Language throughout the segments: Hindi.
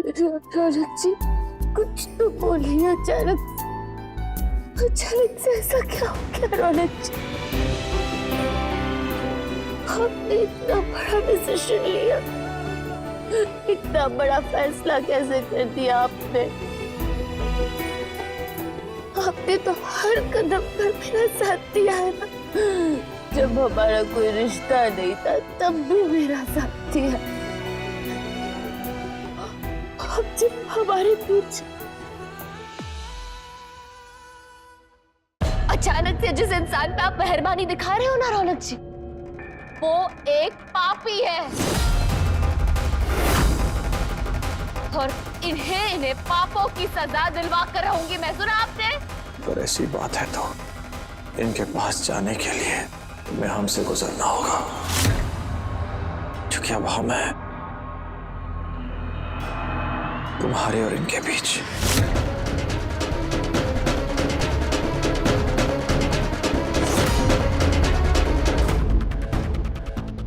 रौनक जी, कुछ तो बोलिए। अचानक से ऐसा क्या हो गया रौनक जी? आपने इतना बड़ा डिसीजन लिया, इतना बड़ा फैसला कैसे कर दिया आपने? आपने तो हर कदम पर मेरा साथ दिया है ना। जब हमारा कोई रिश्ता नहीं था तब भी मेरा साथ दिया। अब जब हमारे बीच अचानक से जिस इंसान पे आप मेहरबानी दिखा रहे हो ना रौनक जी, वो एक पापी है और इन्हें पापों की सजा दिलवा कर रहूंगी मैं। सुना आपने? अगर ऐसी बात है तो इनके पास जाने के लिए तुम्हें हमसे गुजरना होगा, क्योंकि अब हम हैं तुम्हारे और इनके बीच।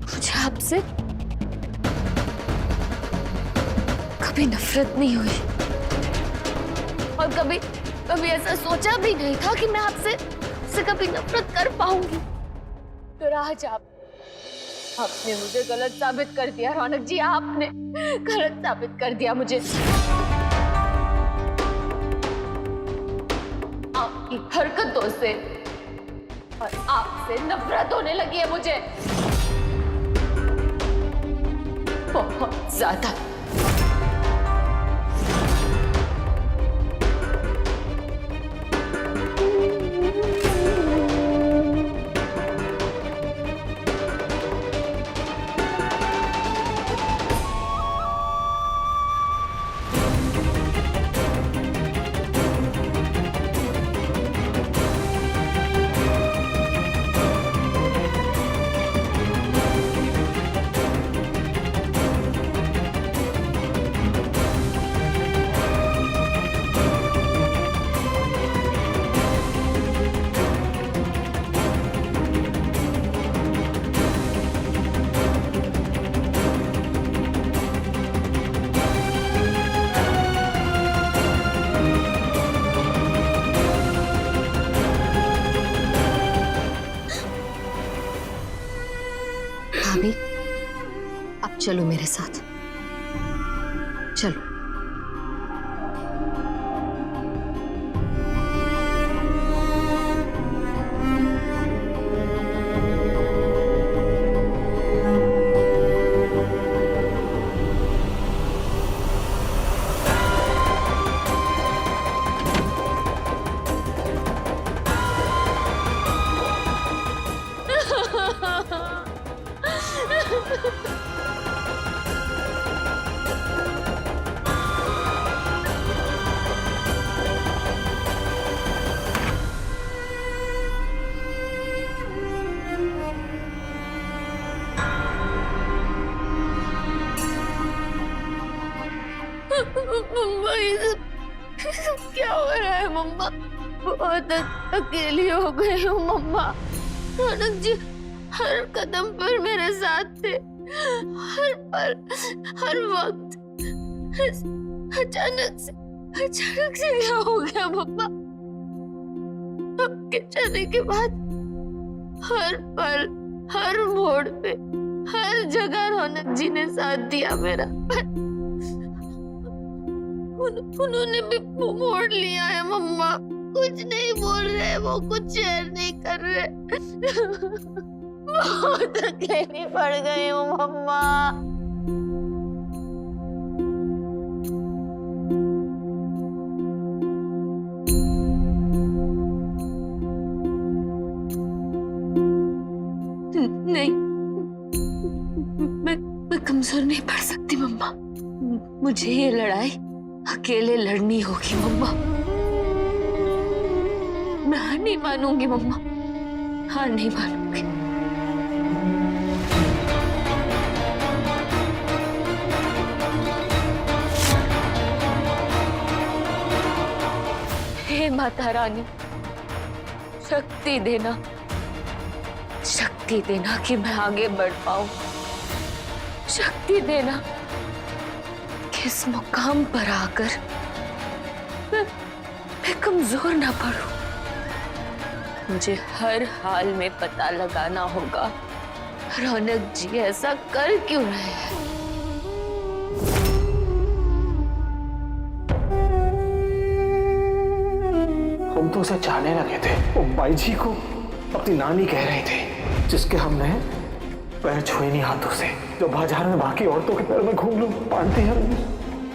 मुझे आपसे कभी नफरत नहीं हुई और कभी ऐसा सोचा भी नहीं था कि मैं आपसे कभी नफरत कर पाऊंगी। तो आज आपने मुझे गलत साबित कर दिया रौनक जी, आपने गलत साबित कर दिया मुझे। आपकी हरकतों से और आपसे नफरत होने लगी है मुझे, बहुत ज्यादा। भाभी, अब चलो मेरे साथ, चलो। मम्मा, ये सब क्या हो रहा है मम्मा? बहुत अकेली हो गई हूँ मम्मा। रौनक जी हर कदम पर मेरे साथ थे, हर पल, हर वक्त। अचानक से क्या हो गया मम्मा? आपके जाने के बाद हर पल, हर मोड़ पे, हर जगह रौनक जी ने साथ दिया मेरा। उन्होंने भी मोड़ लिया है मम्मा, कुछ नहीं बोल रहे, वो कुछ शेयर नहीं कर रहे। बहुत अकेली पड़ गई हूँ मम्मा। नहीं, मैं कमजोर नहीं पड़ सकती मम्मा। मुझे ये लड़ाई अकेले लड़नी होगी मम्मा। मैं हार नहीं मानूंगी मम्मा, हार नहीं मानूंगी। हे माता रानी, शक्ति देना, शक्ति देना कि मैं आगे बढ़ पाऊं। शक्ति देना कि इस मुकाम पर आकर मैं कमजोर ना पड़ूं। मुझे हर हाल में पता लगाना होगा रौनक जी ऐसा कर क्यों रहे हैं। हम तो उसे चाहने लगे थे। वो बाई जी को अपनी नानी कह रहे थे, जिसके हमने पैर छुए नहीं हाथों से। जो बाजार में बाकी औरतों के पैर में घूम लो, पालते हैं।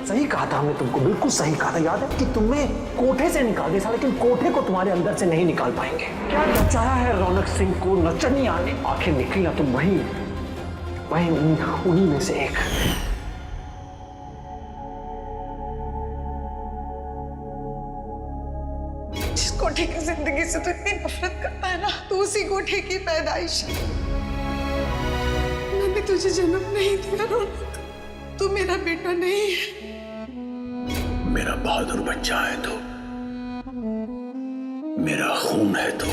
सही कहा था हमने तुमको, बिल्कुल सही कहा था। याद है कि तुम्हें कोठे से निकाल दिया, लेकिन कोठे को तुम्हारे अंदर से नहीं निकाल पाएंगे। क्या नचाया है रौनक सिंह को, नचनिया ने। आखिर निकली ना तुम वही उन्हीं में से एक। जिस कोठे की जिंदगी से तो इतनी नफरत करता है ना, तो उसी कोठे की पैदाइश है। मैंने तुझे जन्म नहीं दिया रौनक, तू मेरा बेटा नहीं है। मेरा बहादुर बच्चा है तो, मेरा खून है तो।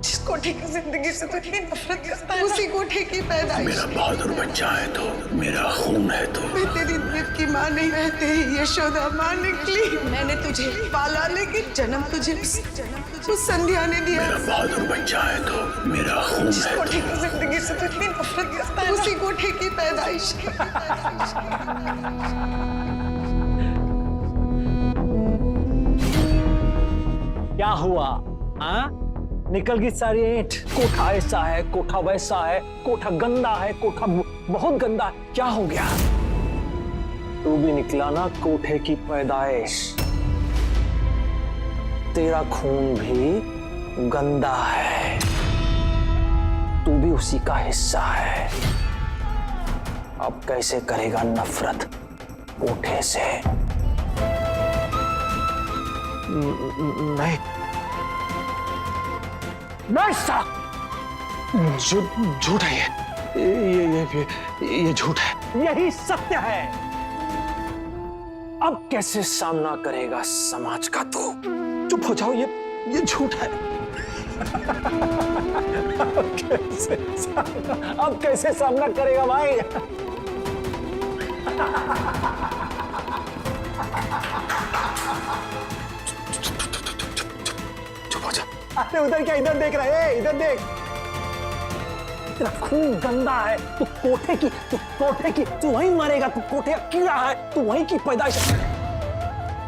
जिस कोठे की जिंदगी से तो इतनी नफरत करता है, उसी कोठे की पैदाइश। मेरा बहादुर बच्चा है तो, मेरा खून है तो। मैं तेरी पेट की माँ नहीं रहते ही यशोदा माँ निकली। मैंने तुझे पाला, लेकिन जन्म तुझे उस संध्या ने दिया। मेरा बहादुर बच्चा है तो, मेरा खून जिस है कोठे तो। की जिंदगी से तो इतनी नफरत करता है, उसी कोठे की पैदाइश। क्या हुआ? हाँ, निकल गई सारी ईंट। कोठा ऐसा है, कोठा वैसा है, कोठा गंदा है, कोठा बहुत गंदा है। क्या हो गया? तू भी निकला ना कोठे की पैदाइश। तेरा खून भी गंदा है, तू भी उसी का हिस्सा है। अब कैसे करेगा नफरत कोठे से? नहीं, झूठ है ये झूठ है। यही सत्य है। अब कैसे सामना करेगा समाज का तू? चुप हो जाओ, ये झूठ है। अब कैसे सामना करेगा भाई? चुप हो जा। अरे उधर क्या, इधर देख रहे हैं, इधर देख। तेरा खून गंदा है, तू कोठे की तू वहीं मरेगा। तू कोठे का कीड़ा है, तू वहीं की पैदाइश है।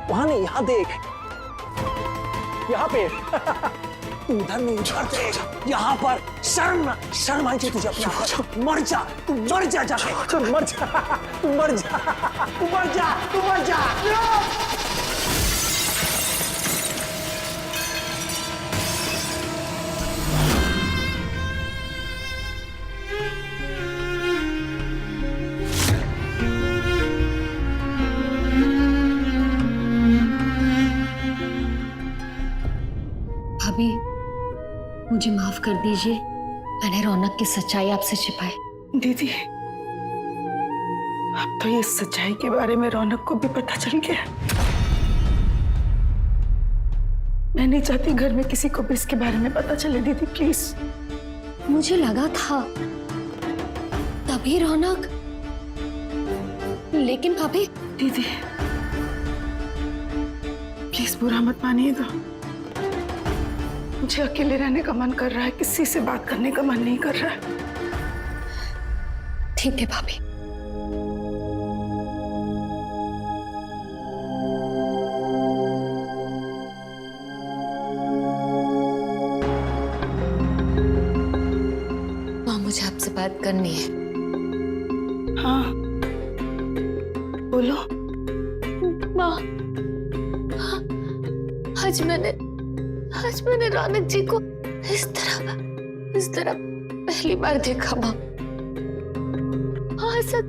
वहां नहीं, यहाँ देख, यहाँ पे। तू उधर नहीं, उधर देख। यहाँ पर शर्म आई थी तुझे अपने। मर जा, तू मर जा, जाके मर जा, तू मर जा, तू मर जा, तू मर जा। भाभी, मुझे माफ कर दीजिए, मैंने रौनक की सच्चाई आपसे छिपाई। दीदी, अब तो ये सच्चाई के बारे में रौनक को भी पता चल गया। मैं नहीं चाहती घर में किसी को भी इसके बारे में पता चले। दीदी प्लीज। मुझे लगा था तभी रौनक, लेकिन भाभी। दीदी प्लीज बुरा मत मानिए। तो मुझे अकेले रहने का मन कर रहा है, किसी से बात करने का मन नहीं कर रहा है। ठीक है भाभी। माँ, मुझे आपसे बात करनी है। हाँ बोलो। माँ, आज मैंने रौनक जी को इस तरह पहली बार देखा। माँ, ऐसा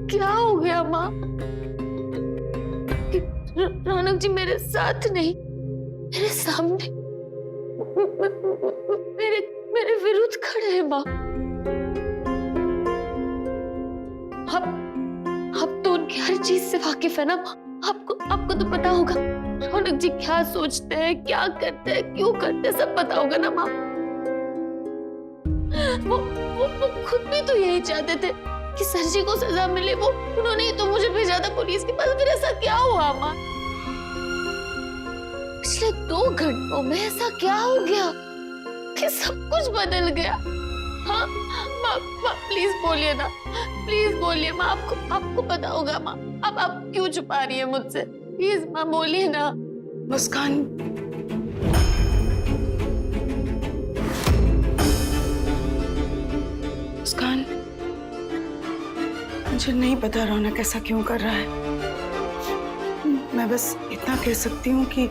क्या हो गया माँ? रौनक जी मेरे साथ नहीं, मेरे सामने, मेरे विरुद्ध खड़े हैं। माँ, आप तो उनकी हर चीज से वाकिफ है ना माँ। आपको तो पता होगा रौनक जी क्या सोचते हैं, क्या करते हैं, क्यों करते हैं, सब पता होगा ना माँ। वो खुद भी तो यही चाहते थे कि सर जी को सजा मिले, वो उन्होंने ही तो मुझे भेजा था पुलिस के पास। फिर ऐसा क्या हुआ माँ? पिछले 2 घंटों में ऐसा क्या हो गया कि सब कुछ बदल गया? हाँ माँ, प्लीज बोलिए ना, प्लीज बोलिए माँ। आपको पता होगा माँ। अब आप क्यों छुपा रही है मुझसे? प्लीज माँ बोलिए ना। मुस्कान, मुस्कान, मुझे नहीं पता रौनक ऐसा क्यों कर रहा है। मैं बस इतना कह सकती हूँ कि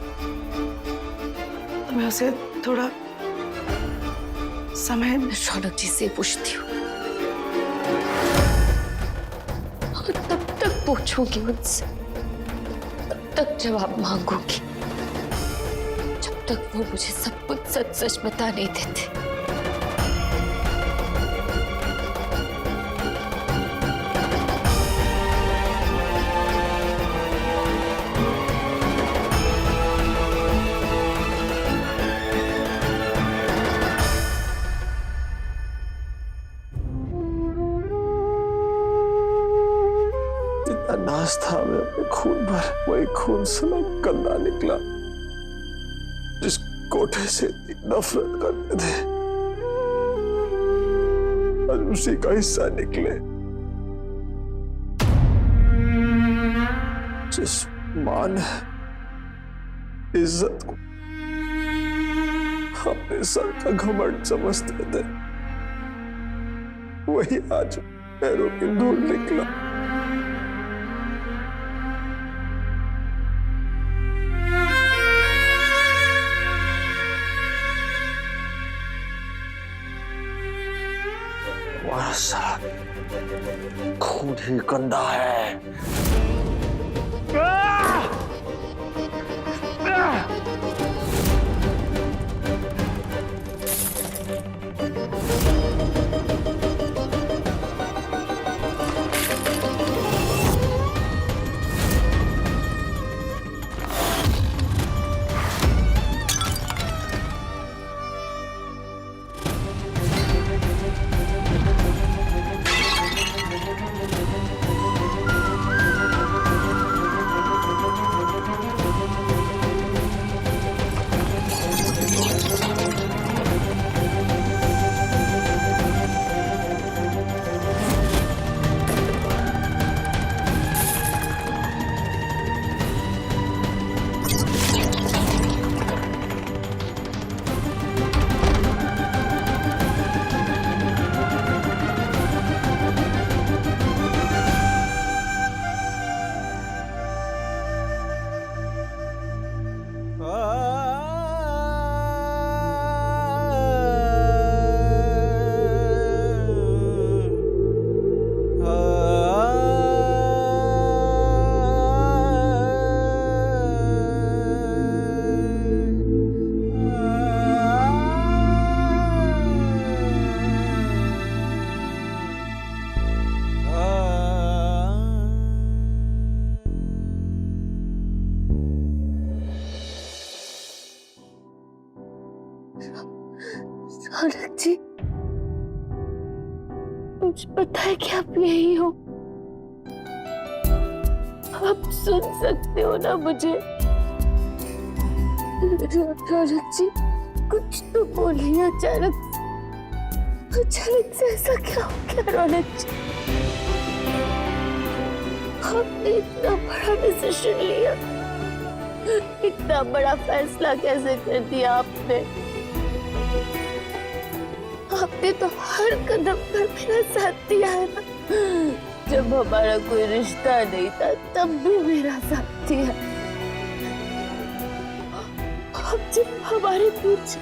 मैं उसे थोड़ा समय। रौनक जी से पूछती हूँ और तब तक पूछूंगी उनसे, तब तक जवाब मांगूंगी जब तक वो मुझे सब कुछ सच सच बता नहीं देते। नाज था मैं अपने खून पर, वही खून साला गंदा निकला जिस कोठे से नफरत करते थे, आज उसी का हिस्सा निकले। जिस मान इज्जत को अपने सर का घमंड समझते थे, वही आज पैरों की धूल निकला। खून ही गंदा है। रौनक जी, मुझे पता है कि आप यही हो। आप सुन सकते हो ना मुझे? रौनक जी, कुछ तो बोलिए। अचानक से ऐसा क्या हो गया रौनक जी? आपने इतना बड़ा डिसीजन लिया, इतना बड़ा फैसला कैसे कर दिया आपने? आपने तो हर कदम पर मेरा साथ दिया है ना। जब हमारा कोई रिश्ता नहीं था तब भी मेरा साथ दिया। अब जब हमारे बीच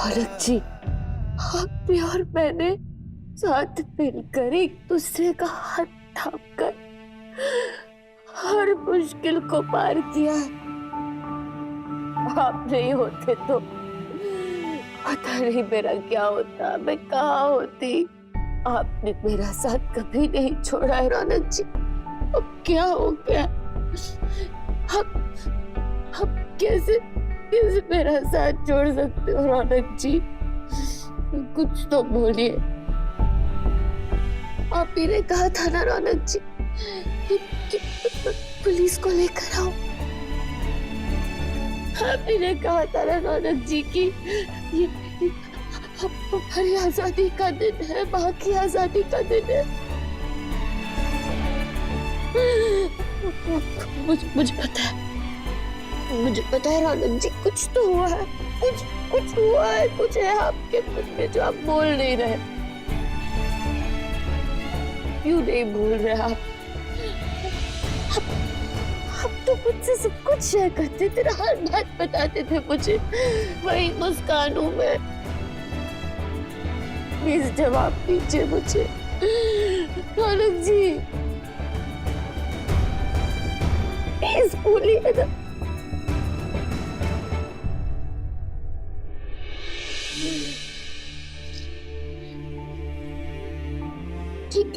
रौनक जी, आपने और मैंने साथ मिलकर एक दूसरे का हाथ थामकर हर मुश्किल को पार किया है। आप नहीं होते तो पता नहीं मेरा क्या होता, मैं कहाँ होती। आपने मेरा साथ कभी नहीं छोड़ा है रौनक जी। अब क्या हो गया? अब कैसे कैसे मेरा साथ छोड़ सकते हो रौनक जी? कुछ तो बोलिए। आप ही ने कहा था ना रौनक जी कि पुलिस को लेकर आओ। आप ही ने कहा था ना रौनक जी कि ये हमारी आजादी का दिन है, बाकी आजादी का दिन है। मुझे पता है रौनक जी, कुछ तो हुआ है, कुछ हुआ है, कुछ है आपके मन में जो आप बोल नहीं रहे। क्यों नहीं बोल रहे आप तो मुझसे सब कुछ शेयर करते थे, हर बात बताते थे मुझे। वही मुस्कान हूं मैं। प्लीज जवाब दीजिए मुझे रौनक जी, प्लीज बोलिए ना। ठीक,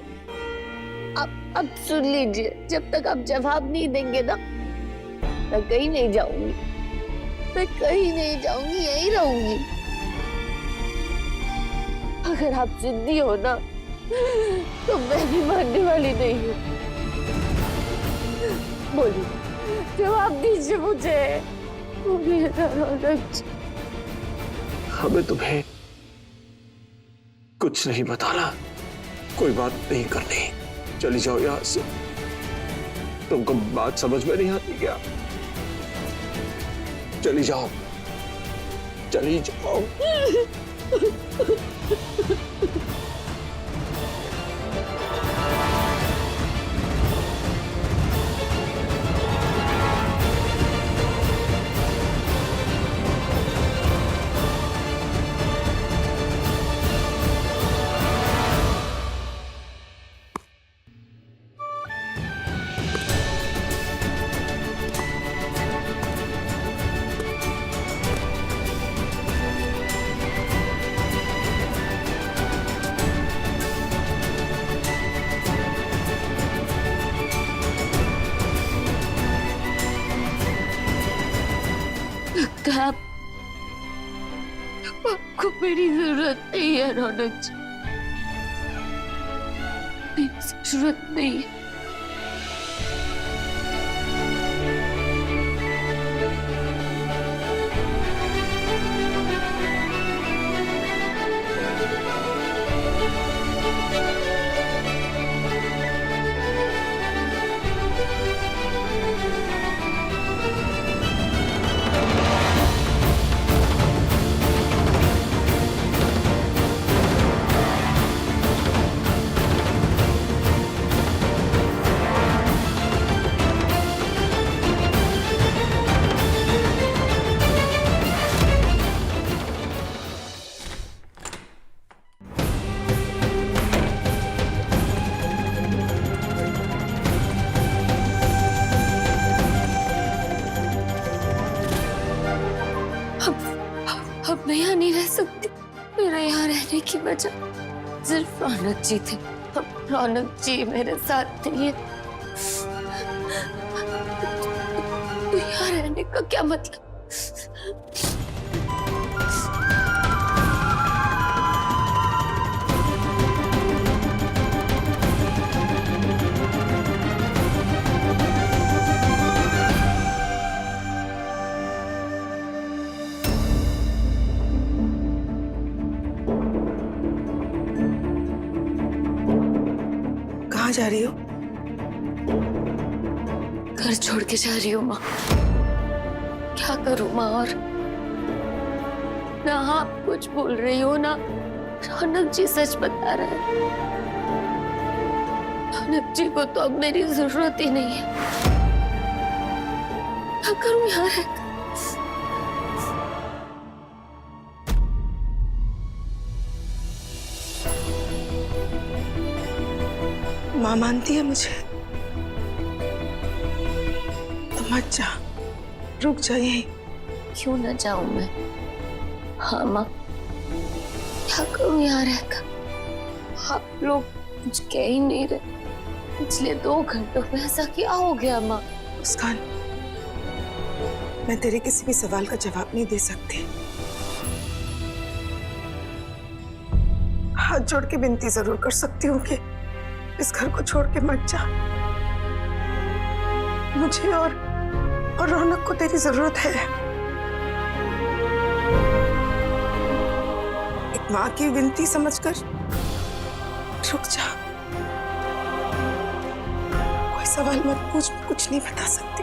अब सुन लीजिए, जब तक आप जवाब नहीं देंगे ना, मैं कहीं नहीं जाऊंगी, मैं कहीं नहीं जाऊंगी, यहीं रहूंगी। अगर आप जिद्दी हो ना, तो मैं भी मानने वाली नहीं हूँ। बोलिए, जवाब दीजिए मुझे। बोलिए ना रौनक जी। हमें तुम्हें कुछ नहीं बताना, कोई बात नहीं करनी। चली जाओ यहां से। तुमको बात समझ में नहीं आती क्या? चली जाओ, चली जाओ। आपको मेरी जरूरत नहीं है रौनक जी, मेरी जरूरत नहीं है। अब मैं यहाँ नहीं रह सकती। मेरा यहाँ रहने की वजह सिर्फ रौनक जी थे। अब रौनक जी मेरे साथ नहीं है तो यहाँ रहने का क्या मतलब? कहाँ जा रही हो? घर छोड़ के जा रही हूँ माँ। क्या करूँ माँ? और ना आप कुछ बोल रही हो ना रौनक जी सच बता रहे हैं। रौनक जी को तो अब मेरी जरूरत ही नहीं है। क्या करूँ यहाँ रहकर? माँ मानती है मुझे? तो मत जा, रुक जा यहीं। क्यों ना जाऊं मैं? हाँ माँ, क्या करूं यहाँ रहकर? आप लोग कुछ कह ही नहीं रहे। पिछले 2 घंटों में ऐसा क्या हो गया माँ? मुस्कान, मैं तेरे किसी भी सवाल का जवाब नहीं दे सकती। हाथ जोड़ के विनती जरूर कर सकती हूँ कि इस घर को छोड़ के मत जा। मुझे और रौनक को तेरी जरूरत है। एक माँ की विनती समझकर रुक जा। कोई सवाल मत पूछ, कुछ नहीं बता सकती।